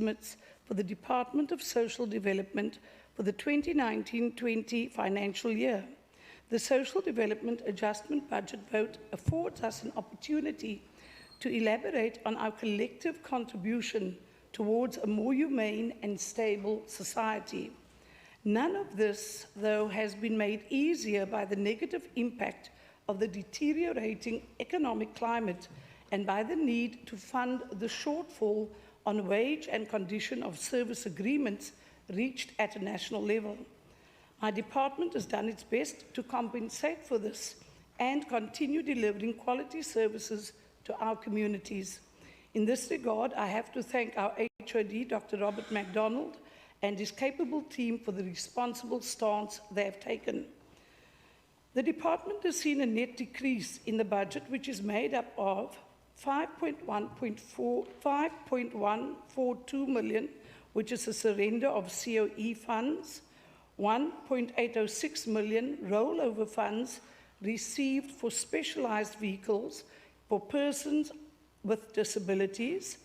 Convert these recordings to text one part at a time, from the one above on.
estimates for the Department of Social Development for the 2019-20 financial year. The Social Development Adjustment Budget vote affords us an opportunity to elaborate on our collective contribution towards a more humane and stable society. None of this, though, has been made easier by the negative impact of the deteriorating economic climate and by the need to fund the shortfall on wage and condition of service agreements reached at a national level. My department has done its best to compensate for this and continue delivering quality services to our communities. In this regard, I have to thank our HOD, Dr. Robert MacDonald, and his capable team for the responsible stance they have taken. The department has seen a net decrease in the budget, which is made up of 5.142 million, which is a surrender of COE funds, 1.806 million rollover funds received for specialized vehicles for persons with disabilities,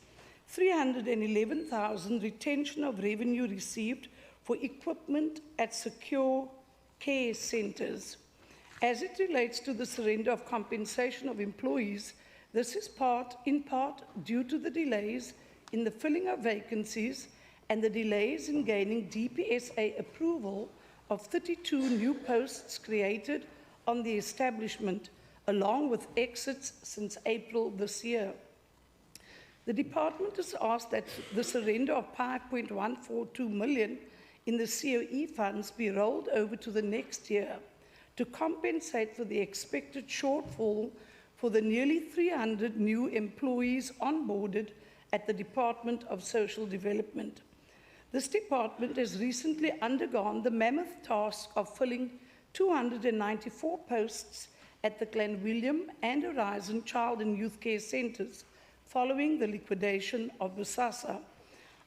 311,000 retention of revenue received for equipment at secure care centres. As it relates to the surrender of compensation of employees, this is in part due to the delays in the filling of vacancies and the delays in gaining DPSA approval of 32 new posts created on the establishment, along with exits since April this year. The department has asked that the surrender of 5.142 million in the COE funds be rolled over to the next year to compensate for the expected shortfall for the nearly 300 new employees onboarded at the Department of Social Development. This department has recently undergone the mammoth task of filling 294 posts at the Glenwilliam and Horizon Child and Youth Care Centres following the liquidation of BUSASA.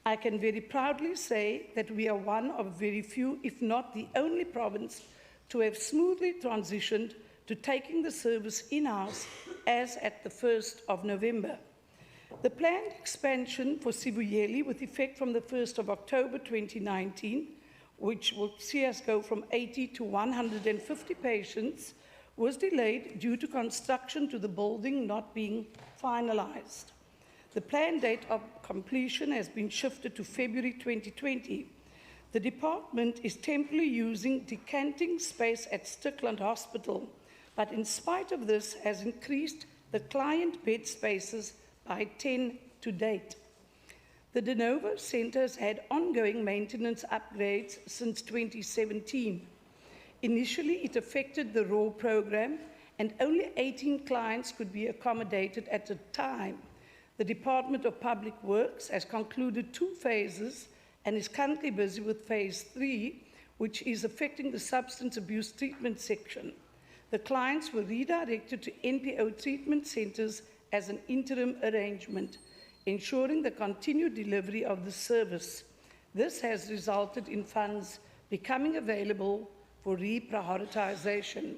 I can very proudly say that we are one of very few, if not the only province, to have smoothly transitioned to taking the service in-house as at the 1st of November. The planned expansion for Sibuyeli, with effect from the 1st of October 2019, which will see us go from 80 to 150 patients, was delayed due to construction to the building not being finalized. The planned date of completion has been shifted to February 2020. The department is temporarily using decanting space at Strickland Hospital, but in spite of this has increased the client bed spaces by 10 to date. The De Novo Centre has had ongoing maintenance upgrades since 2017. Initially, it affected the RAW program, and only 18 clients could be accommodated at a time. The Department of Public Works has concluded 2 phases and is currently busy with phase 3, which is affecting the substance abuse treatment section. The clients were redirected to NPO treatment centres as an interim arrangement, ensuring the continued delivery of the service. This has resulted in funds becoming available for reprioritisation.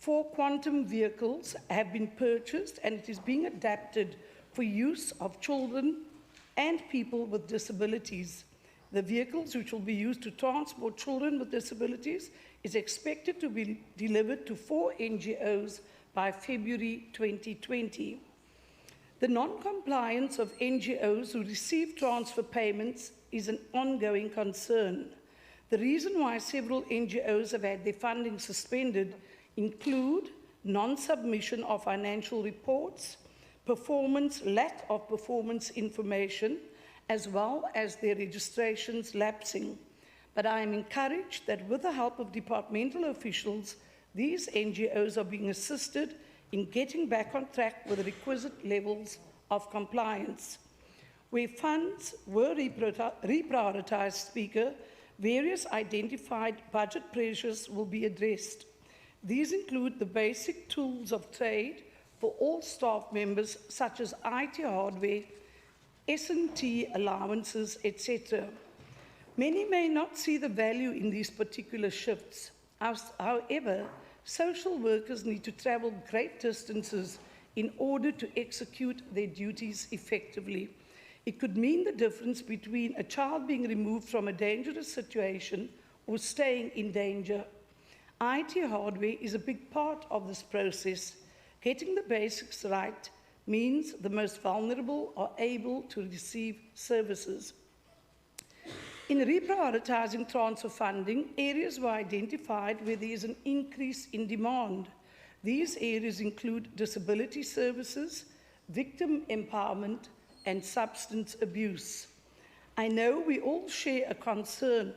4 quantum vehicles have been purchased, and it is being adapted for use of children and people with disabilities. The vehicles, which will be used to transport children with disabilities, is expected to be delivered to 4 NGOs by February 2020. The non-compliance of NGOs who receive transfer payments is an ongoing concern. The reason why several NGOs have had their funding suspended include non-submission of financial reports, lack of performance information, as well as their registrations lapsing. But I am encouraged that with the help of departmental officials, these NGOs are being assisted in getting back on track with the requisite levels of compliance. Where funds were reprioritised, Speaker, various identified budget pressures will be addressed. These include the basic tools of trade for all staff members, such as IT hardware, S&T allowances, etc. Many may not see the value in these particular shifts. However, social workers need to travel great distances in order to execute their duties effectively. It could mean the difference between a child being removed from a dangerous situation or staying in danger. IT hardware is a big part of this process. Getting the basics right means the most vulnerable are able to receive services. In reprioritizing transfer funding, areas were identified where there is an increase in demand. These areas include disability services, victim empowerment, and substance abuse. I know we all share a concern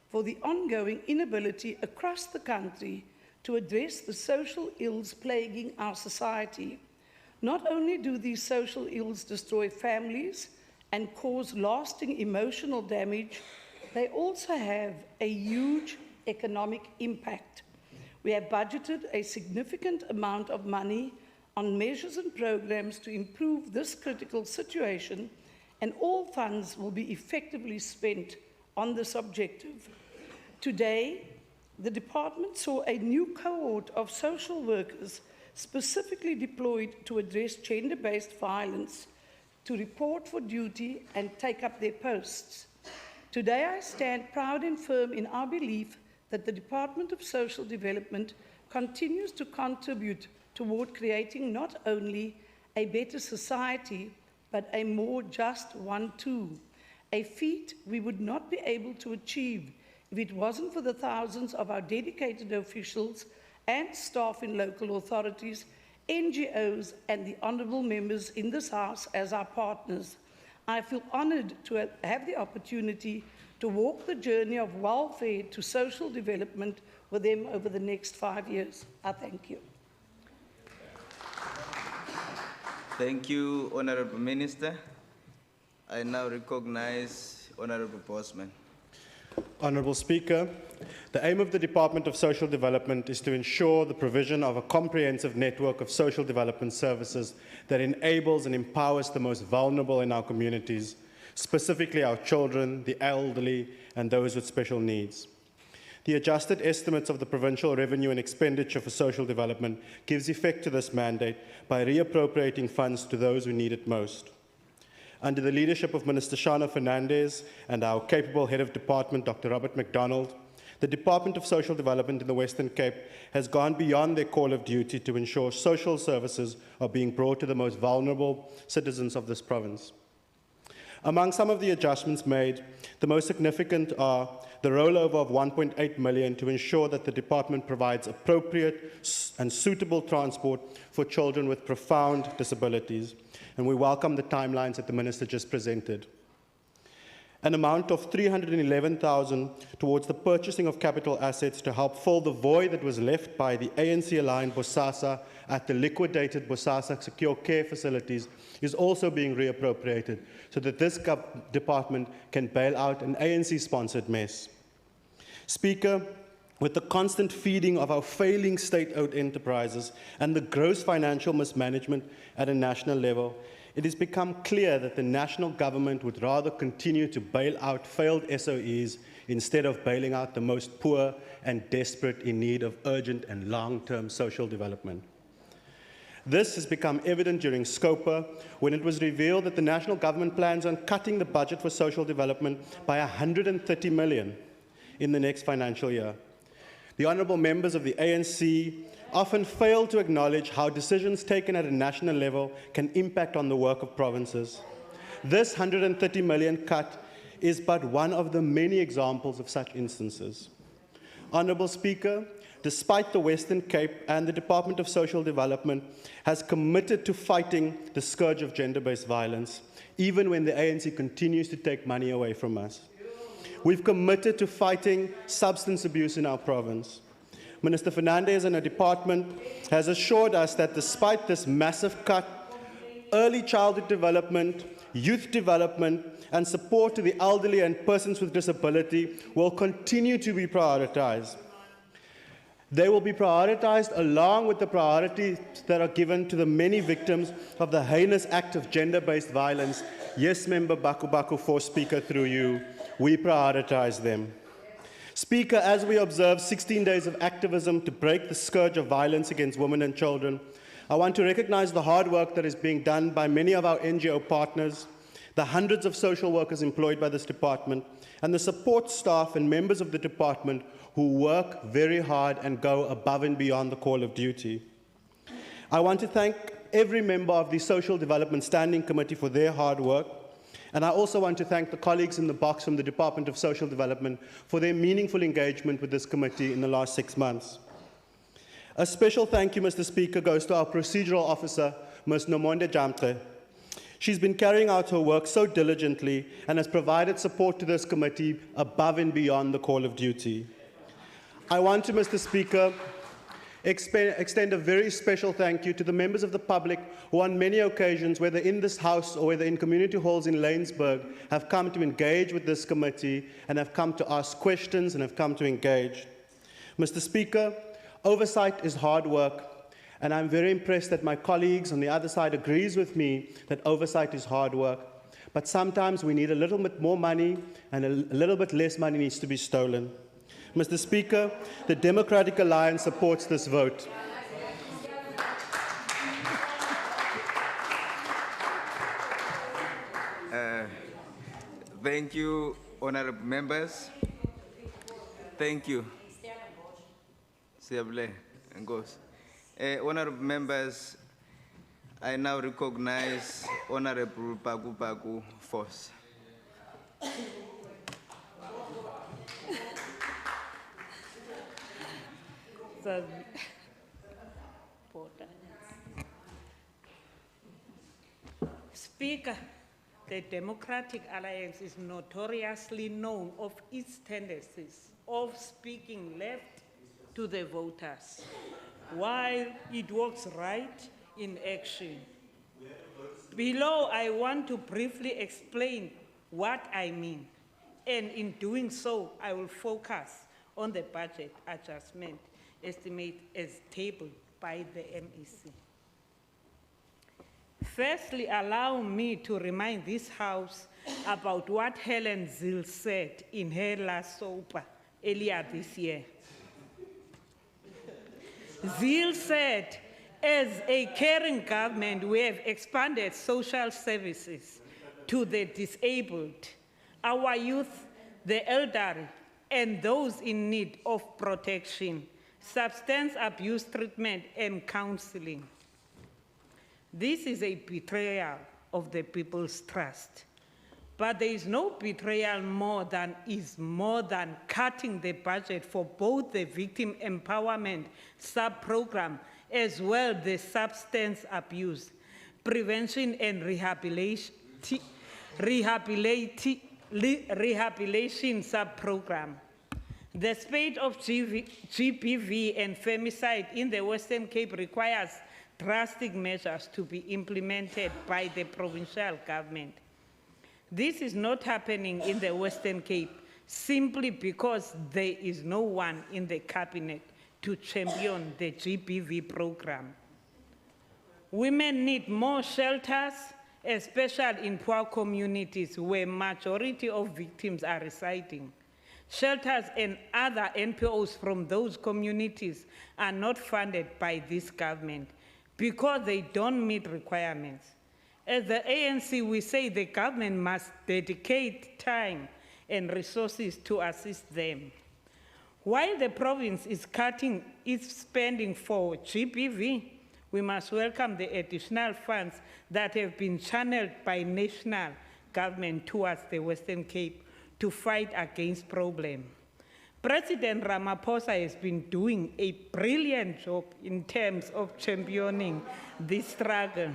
for the ongoing inability across the country to address the social ills plaguing our society. Not only do these social ills destroy families and cause lasting emotional damage, they also have a huge economic impact. We have budgeted a significant amount of money on measures and programs to improve this critical situation, and all funds will be effectively spent on this objective. Today, the department saw a new cohort of social workers specifically deployed to address gender-based violence, to report for duty and take up their posts. Today, I stand proud and firm in our belief that the Department of Social Development continues to contribute toward creating not only a better society, but a more just one too, a feat we would not be able to achieve if it wasn't for the thousands of our dedicated officials and staff in local authorities, NGOs, and the honourable members in this House as our partners. I feel honoured to have the opportunity to walk the journey of welfare to social development with them over the next 5 years. I thank you. Thank you, Honourable Minister. I now recognize Honourable Bosman. Honourable Speaker, the aim of the Department of Social Development is to ensure the provision of a comprehensive network of social development services that enables and empowers the most vulnerable in our communities, specifically our children, the elderly, and those with special needs. The adjusted estimates of the provincial revenue and expenditure for social development gives effect to this mandate by reappropriating funds to those who need it most. Under the leadership of Minister Shana Fernandez and our capable head of department, Dr. Robert MacDonald, the Department of Social Development in the Western Cape has gone beyond their call of duty to ensure social services are being brought to the most vulnerable citizens of this province. Among some of the adjustments made, the most significant are the rollover of 1.8 million to ensure that the department provides appropriate and suitable transport for children with profound disabilities, and we welcome the timelines that the Minister just presented. An amount of 311,000 towards the purchasing of capital assets to help fill the void that was left by the ANC-aligned Bosasa at the liquidated Bosasa secure care facilities is also being reappropriated so that this department can bail out an ANC-sponsored mess. Speaker, with the constant feeding of our failing state-owned enterprises and the gross financial mismanagement at a national level, it has become clear that the national government would rather continue to bail out failed SOEs instead of bailing out the most poor and desperate in need of urgent and long-term social development. This has become evident during SCOPA when it was revealed that the national government plans on cutting the budget for social development by 130 million in the next financial year. The honourable members of the ANC often fail to acknowledge how decisions taken at a national level can impact on the work of provinces. This 130 million cut is but one of the many examples of such instances. Honourable Speaker, despite the Western Cape and the Department of Social Development has committed to fighting the scourge of gender-based violence, even when the ANC continues to take money away from us. We've committed to fighting substance abuse in our province. Minister Fernandez and her department has assured us that despite this massive cut, early childhood development, youth development, and support to the elderly and persons with disability will continue to be prioritized. They will be prioritized along with the priorities that are given to the many victims of the heinous act of gender-based violence. Yes, Member Baku Baku, for Speaker, through you, we prioritize them. Speaker, as we observe 16 days of activism to break the scourge of violence against women and children, I want to recognize the hard work that is being done by many of our NGO partners, the hundreds of social workers employed by this department, and the support staff and members of the department who work very hard and go above and beyond the call of duty. I want to thank every member of the Social Development Standing Committee for their hard work, and I also want to thank the colleagues in the box from the Department of Social Development for their meaningful engagement with this committee in the last 6 months. A special thank you, Mr. Speaker, goes to our procedural officer, Ms. Nomonde Jamtre. She's been carrying out her work so diligently and has provided support to this committee above and beyond the call of duty. I want to, Mr. Speaker, extend a very special thank you to the members of the public who on many occasions, whether in this House or whether in community halls in Laingsburg, have come to engage with this committee and have come to ask questions and have come to engage. Mr. Speaker, oversight is hard work, and I'm very impressed that my colleagues on the other side agrees with me that oversight is hard work. But sometimes we need a little bit more money and a little bit less money needs to be stolen. Mr. Speaker, the Democratic Alliance supports this vote. Thank you, honorable members. Thank you. Honorable members, I now recognize Honorable Pagu Pagu Force. Speaker, the Democratic Alliance is notoriously known of its tendencies of speaking left to the voters, while it works right in action. Below, I want to briefly explain what I mean, and in doing so, I will focus on the budget adjustment estimate as tabled by the MEC. Firstly, allow me to remind this House about what Helen Zille said in her last SOPA earlier this year. Zille said, as a caring government, we have expanded social services to the disabled, our youth, the elderly, and those in need of protection, substance abuse treatment, and counseling. This is a betrayal of the people's trust. But there is no betrayal more than cutting the budget for both the victim empowerment sub-program as well the substance abuse prevention and rehabilitation sub-program. The spate of GBV and femicide in the Western Cape requires drastic measures to be implemented by the provincial government. This is not happening in the Western Cape simply because there is no one in the cabinet to champion the GBV program. Women need more shelters, especially in poor communities where majority of victims are residing. Shelters and other NPOs from those communities are not funded by this government because they don't meet requirements. As the ANC, we say the government must dedicate time and resources to assist them. While the province is cutting its spending for GBV, we must welcome the additional funds that have been channeled by national government towards the Western Cape to fight against problems. President Ramaphosa has been doing a brilliant job in terms of championing this struggle.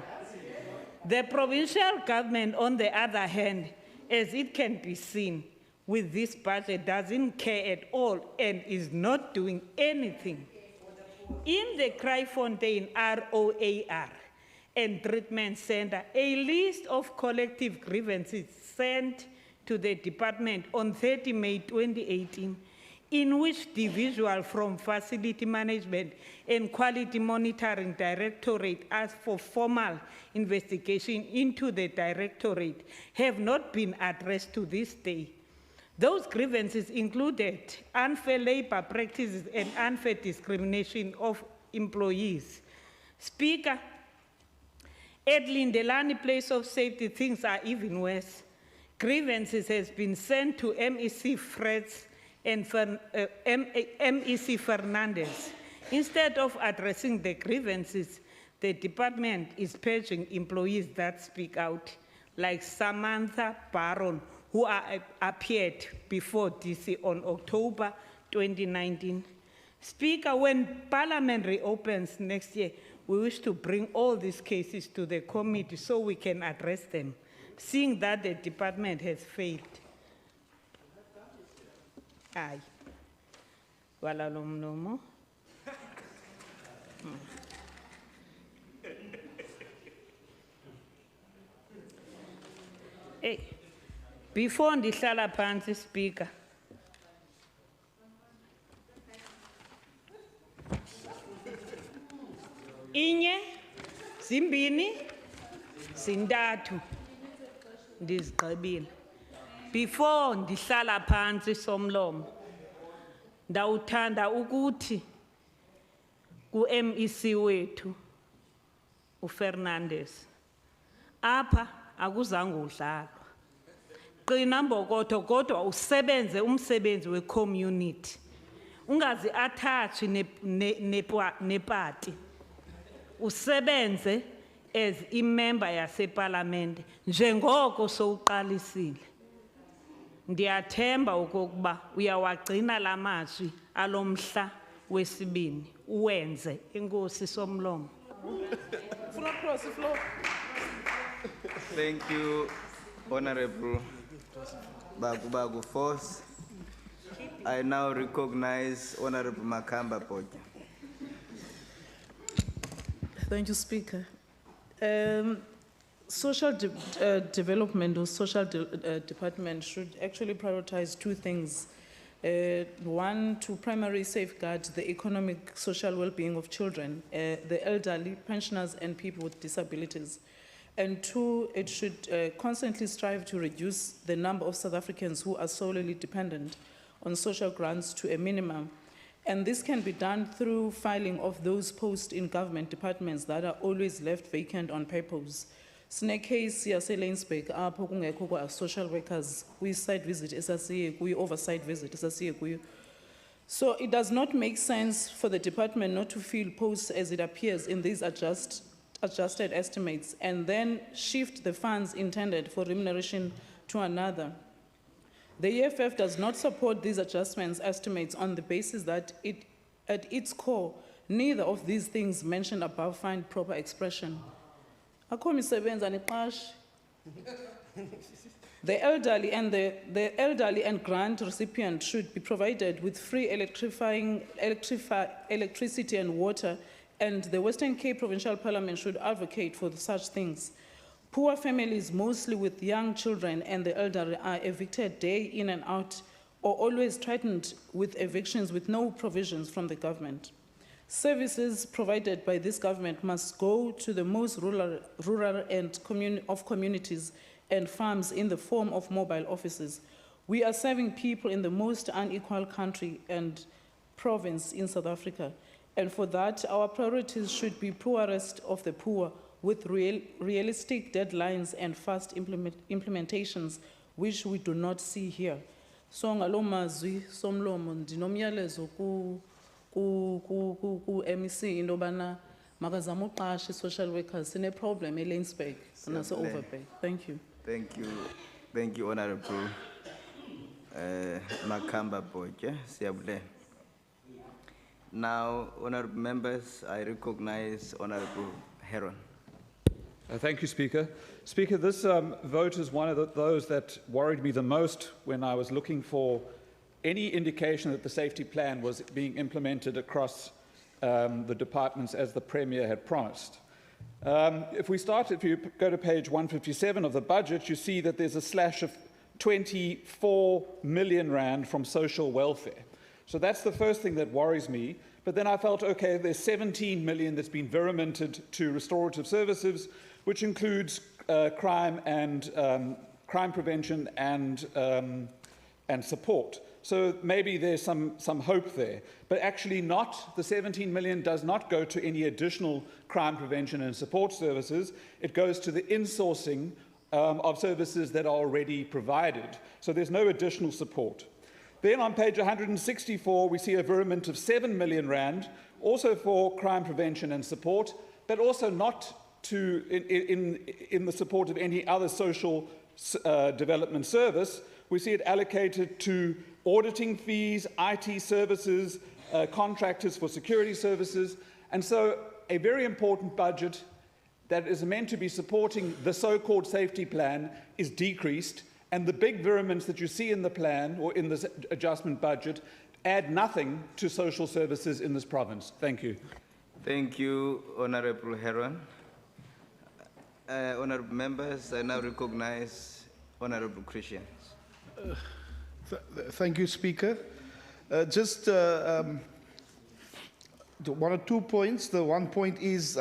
The provincial government, on the other hand, as it can be seen with this budget, doesn't care at all and is not doing anything. In the Kraaifontein ROAR and Treatment Center, a list of collective grievances sent to the department on 30 May 2018, in which the visual from Facility Management and Quality Monitoring Directorate asked for formal investigation into the directorate have not been addressed to this day. Those grievances included unfair labor practices and unfair discrimination of employees. Speaker, At Lindelani Place of Safety, things are even worse. Grievances has been sent to MEC Freds and MEC Fernandez. Instead of addressing the grievances, the department is purging employees that speak out, like Samantha Baron, who appeared before DC on October 2019. Speaker, when Parliament reopens next year, we wish to bring all these cases to the committee so we can address them, seeing that the department has failed. Aye. Wala lo mlomo. Hey, before ndihlala phansi, Speaker. Inye, zimbini, zintathu, ndizigqibile. Before ndihlala phansi somlomo, ndawuthanda ukuthi ku-MEC wethu, uFernandez, apha akuzange udlalwa. Qina mbokotho kodwa usebenze umsebenzi we-community. Ungazi attach nepati. Usebenze as imember yaseParlamente njengoko sowuqalisile. Ndiyathemba okokuba uyawagcina la mazwi alomhla wesibini uwenze. Inkosi somlomo. Thank you, Honorable Bagu Force. I now recognize Honorable Makamba Poja. Thank you, Speaker. Social development or social department should actually prioritize two things. One, to primarily safeguard the economic, social well-being of children, the elderly, pensioners, and people with disabilities. And two, it should constantly strive to reduce the number of South Africans who are solely dependent on social grants to a minimum. And this can be done through filing of those posts in government departments that are always left vacant on purpose. Snake case yase Lanesburg apho kungekho kwa social workers kwi-site visit esasiye kuyo, oversight visit esasiye kuyo. So it does not make sense for the department not to fill posts as it appears in these adjusted estimates and then shift the funds intended for remuneration to another. The EFF does not support these adjustments estimates on the basis that at its core, neither of these things mentioned above find proper expression. The elderly and grant recipient should be provided with free electricity and water, and the Western Cape Provincial Parliament should advocate for such things. Poor families, mostly with young children and the elderly, are evicted day in and out or always threatened with evictions with no provisions from the government. Services provided by this government must go to the most rural and communities and farms in the form of mobile offices. We are serving people in the most unequal country and province in South Africa. And for that, our priorities should be poorest of the poor, with realistic deadlines and fast implementations, which we do not see here. So ngalo mazwi somlomo ndinomyalezo ku MEC into bana makazama uqasha social workers sine problem eLanesburg nase Overbay. Thank you. Thank you, Honorable Makamba Poja. Siyabule. Now, honorable members, I recognize Honorable Heron. Thank you, Speaker. Speaker, this vote is one of those that worried me the most when I was looking for any indication that the safety plan was being implemented across the departments as the Premier had promised. If you go to page 157 of the budget, you see that there's a slash of 24 million rand from social welfare. So that's the first thing that worries me. But then I felt, okay, there's 17 million that's been virimented to restorative services, which includes crime and crime prevention and and support. So maybe there's some hope there, but actually not. The 17 million does not go to any additional crime prevention and support services. It goes to the insourcing of services that are already provided. So there's no additional support. Then on page 164, we see a virement of 7 million rand, also for crime prevention and support, but also not in the support of any other social development service. We see it allocated to auditing fees, IT services, contractors for security services. And so a very important budget that is meant to be supporting the so-called safety plan is decreased, and the big virements that you see in the plan or in this adjustment budget add nothing to social services in this province. Thank you. Thank you, Honorable Heron. Honorable members, I now recognize Honorable Christians. Thank you, Speaker. Just one or 2 points. The one point is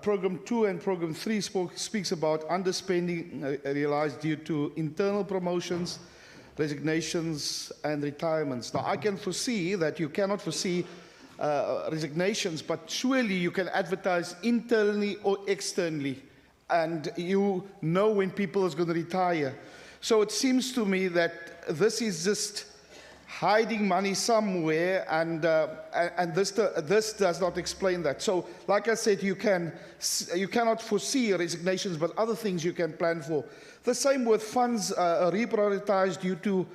Program 2 and Program 3 speaks about underspending realized due to internal promotions, resignations, and retirements. Now, I can foresee that you cannot foresee resignations, but surely you can advertise internally or externally, and you know when people is going to retire. So it seems to me that this is just hiding money somewhere, and this does not explain that. So, like I said, you cannot foresee resignations, but other things you can plan for. The same with funds reprioritized due to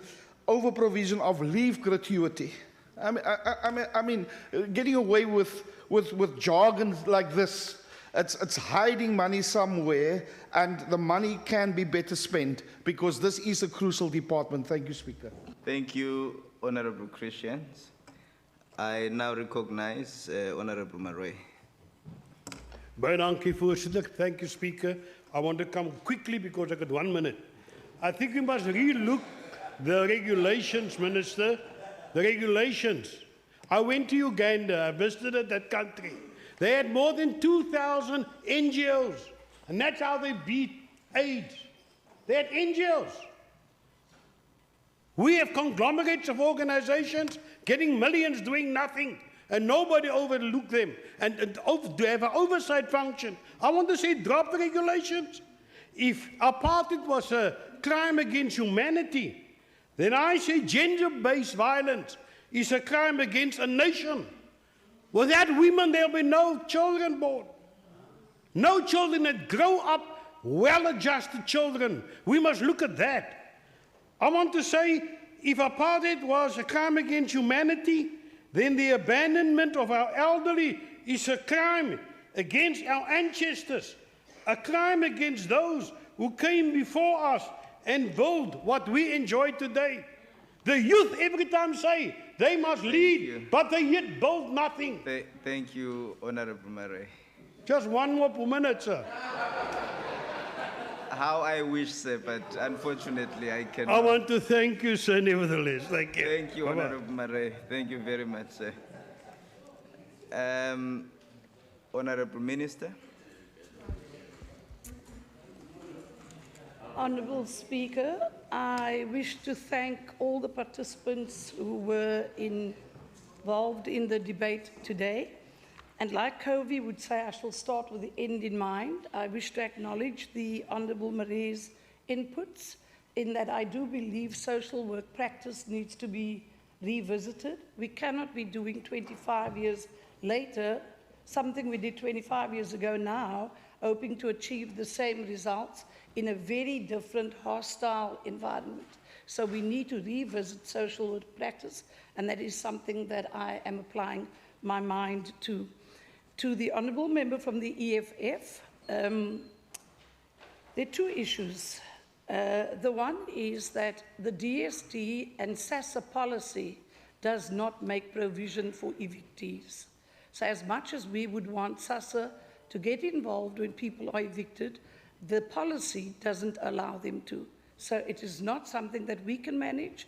over-provision of leave gratuity. I mean, getting away with jargon like this. It's hiding money somewhere, and the money can be better spent because this is a crucial department. Thank you, Speaker. Thank you, Honorable Christians. I now recognize Honorable Murray. Baie dankie, voorzitter. Thank you, Speaker. I want to come quickly because I got 1 minute. I think we must relook the regulations, Minister. The regulations. I went to Uganda. I visited that country. They had more than 2,000 NGOs, and that's how they beat AIDS. They had NGOs. We have conglomerates of organizations getting millions doing nothing, and nobody overlook them and to have an oversight function. I want to say drop the regulations. If apartheid was a crime against humanity, then I say gender-based violence is a crime against a nation. Without women, there will be no children born. No children that grow up well-adjusted children. We must look at that. I want to say, if apartheid was a crime against humanity, then the abandonment of our elderly is a crime against our ancestors, a crime against those who came before us and built what we enjoy today. The youth every time say they must lead, but they yet build nothing. Thank you, Honorable Murray. Just 1 more minute, sir. How I wish, sir, but unfortunately I cannot. I want to thank you, sir, nevertheless. Thank you. Thank you, Bye-bye. Honorable Murray. Thank you very much, sir. Honorable Minister. Honourable Speaker, I wish to thank all the participants who were involved in the debate today. And like Covey would say, I shall start with the end in mind. I wish to acknowledge the Honourable Marie's inputs in that I do believe social work practice needs to be revisited. We cannot be doing 25 years later something we did 25 years ago now, hoping to achieve the same results in a very different, hostile environment. So we need to revisit social work practice, and that is something that I am applying my mind to. To the Honourable Member from the EFF, there are 2 issues. The one is that the DST and SASSA policy does not make provision for evictees. So as much as we would want SASSA to get involved when people are evicted, the policy doesn't allow them to. So it is not something that we can manage.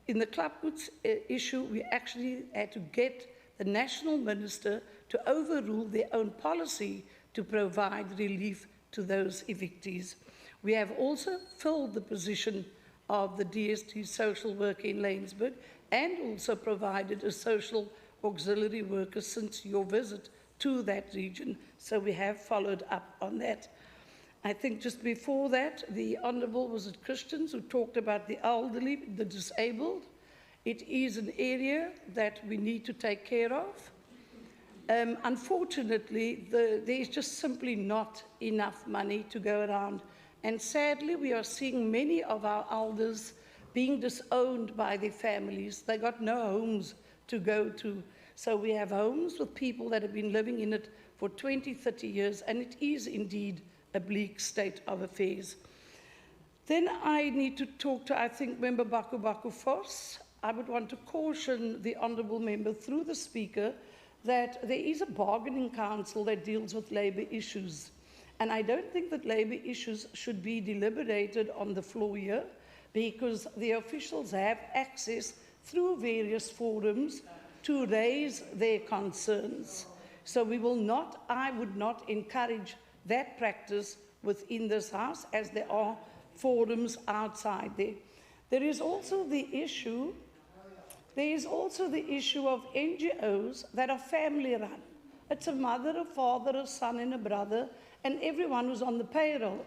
In the club goods issue, we actually had to get the national minister to overrule their own policy to provide relief to those evictees. We have also filled the position of the DST social worker in Lanesburg and also provided a social auxiliary worker since your visit to that region. So we have followed up on that. I think just before that, the Honourable, was it Christians, who talked about the elderly, the disabled. It is an area that we need to take care of. Unfortunately, there is just simply not enough money to go around. And sadly, we are seeing many of our elders being disowned by their families. They got no homes to go to. So we have homes with people that have been living in it for 20, 30 years, and it is indeed a bleak state of affairs. Then I need to talk to, I think, Member Baku Baku Foss. I would want to caution the Honourable Member through the Speaker that there is a bargaining council that deals with labour issues. And I don't think that labour issues should be deliberated on the floor here, because the officials have access through various forums to raise their concerns. So we will not, I would not encourage that practice within this House, as there are forums outside there. There is also the issue of NGOs that are family run. It's a mother, a father, a son and a brother, and everyone who's on the payroll.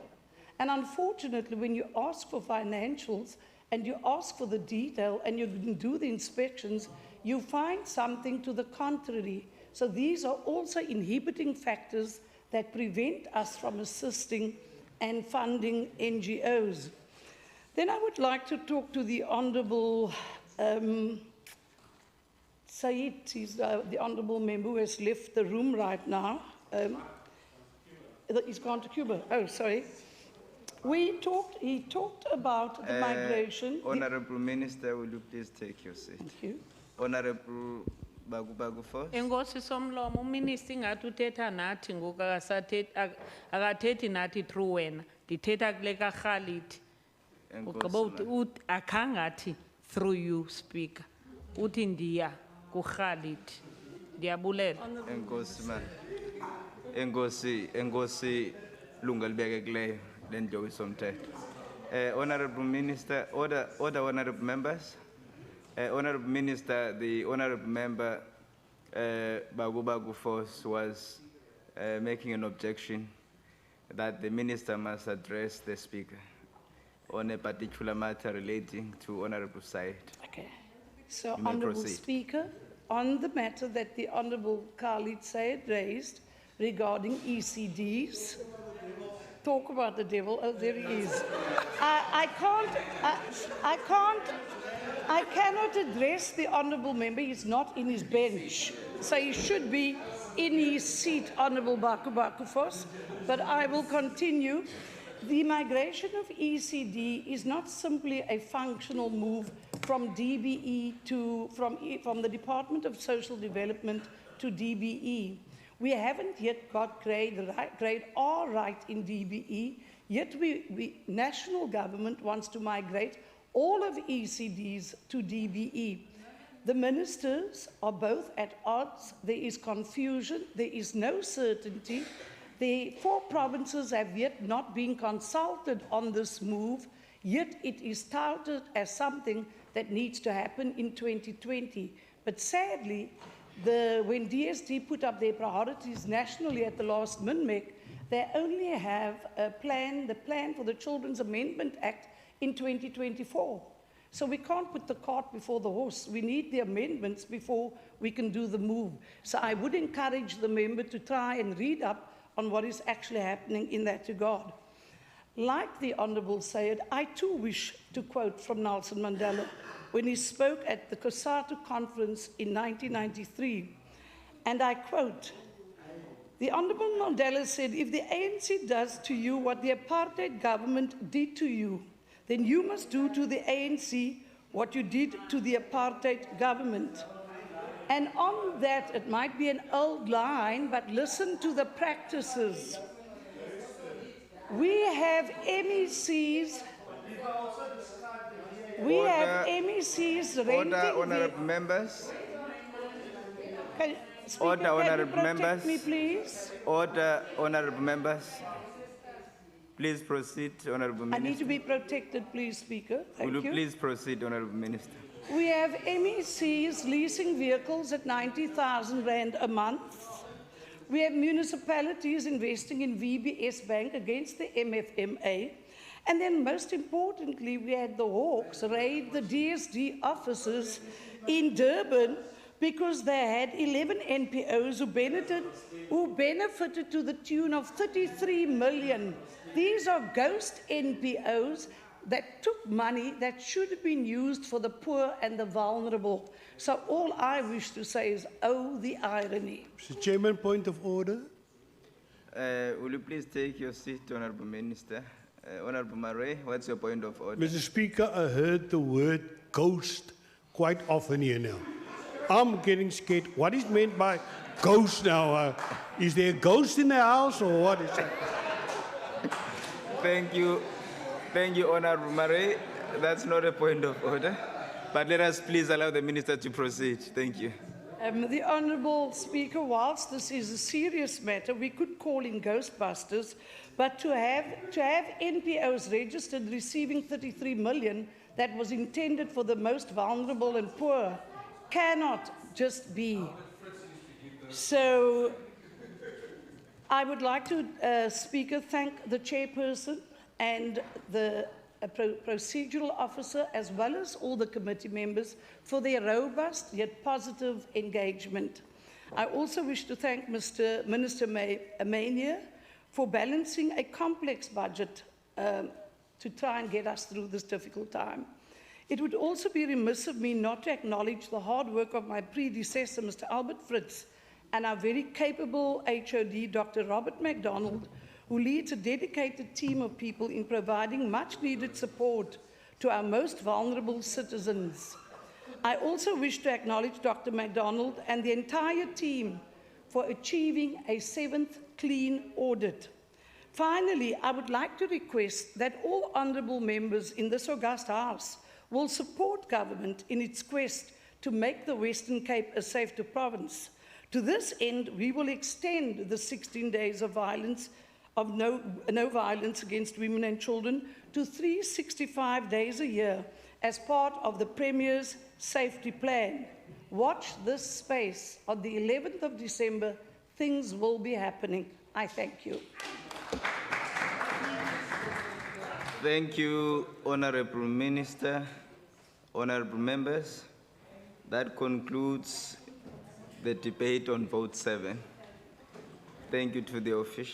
And unfortunately, when you ask for financials and you ask for the detail and you do the inspections, you find something to the contrary. So these are also inhibiting factors that prevent us from assisting and funding NGOs. Then I would like to talk to the Honourable Said. He's the Honourable Member who has left the room right now. He's gone to Cuba. Oh, sorry. He talked about the migration. Honourable Minister, will you please take your seat? Thank you. Honourable Bagu Foss. Enkosi somlomo uminister ingathi uthetha nathi ngoku akathethi nathi through wena ndithetha kule kaRhalithi ugqiba akhangathi through you speaker uthi ndiya kuRhalithi ndiyabulela. Enkosi man. Enkosi lunga libekekileyo lendlo isomthetho. Honourable Minister, order honourable members. Honourable Minister, the Honourable Member Bagu Foss was making an objection that the Minister must address the Speaker on a particular matter relating to Honourable Said. Okay. So, You may Honourable proceed. Speaker, on the matter that the Honourable Khalid Said raised regarding ECDs, talk about the devil. Oh, there he is. I cannot address the Honourable Member. He's not in his bench. So he should be in his seat, Honourable Baku Foss. But I will continue. The migration of ECD is not simply a functional move from DBE from the Department of Social Development to DBE. We haven't yet got grade R right in DBE, yet national government wants to migrate all of ECDs to DBE. The ministers are both at odds. There is confusion. There is no certainty. The 4 provinces have yet not been consulted on this move, yet it is touted as something that needs to happen in 2020. But sadly, when DST put up their priorities nationally at the last MINMEC, they only have the plan for the Children's Amendment Act in 2024. So we can't put the cart before the horse. We need the amendments before we can do the move. So I would encourage the member to try and read up on what is actually happening in that regard. Like the Honourable Sayed, I too wish to quote from Nelson Mandela when he spoke at the COSATU conference in 1993. And I quote, the Honourable Mandela said, if the ANC does to you what the apartheid government did to you, then you must do to the ANC what you did to the apartheid government. And on that, it might be an old line, but listen to the practices. We have MECs. We have MECs renting. Order, honourable members. Speaker, Order, can you honourable protect members. me, please? Order, honourable members. Please proceed, Honorable I need Minister. to be protected, please, Speaker. Thank Will you you. please proceed, Honorable Minister? We have MECs leasing vehicles at 90,000 Rand a month. We have municipalities investing in VBS Bank against the MFMA. And then most importantly, we had the Hawks raid the DSD offices in Durban because they had 11 NPOs who benefited to the tune of 33 million. These are ghost NPOs that took money that should have been used for the poor and the vulnerable. So all I wish to say is, oh, the irony. Mr. Chairman, point of order. Will you please take your seat, Honorable Minister? Honorable Murray, what's your point of order? Mr. Speaker, I heard the word ghost quite often here now. I'm getting scared. What is meant by ghost now? Is there a ghost in the house or what is that? Thank you. Thank you, Honorable Murray. That's not a point of order. But let us please allow the Minister to proceed. Thank you. The Honourable Speaker, whilst this is a serious matter, we could call in Ghostbusters, but to have NPOs registered receiving 33 million that was intended for the most vulnerable and poor cannot just be. So I would like to, Speaker, thank the chairperson and the procedural officer, as well as all the committee members, for their robust yet positive engagement. I also wish to thank Minister Amania for balancing a complex budget to try and get us through this difficult time. It would also be remiss of me not to acknowledge the hard work of my predecessor, Mr. Albert Fritz, and our very capable HOD, Dr. Robert MacDonald, who leads a dedicated team of people in providing much-needed support to our most vulnerable citizens. I also wish to acknowledge Dr. MacDonald and the entire team for achieving a 7th clean audit. Finally, I would like to request that all honourable members in this august House will support government in its quest to make the Western Cape a safer province. To this end, we will extend the 16 days of no violence against women and children to 365 days a year as part of the Premier's safety plan. Watch this space. On the 11th of December, things will be happening. I thank you. Thank you, Honorable Minister, honorable members. That concludes the debate on vote 7. Thank you to the officials.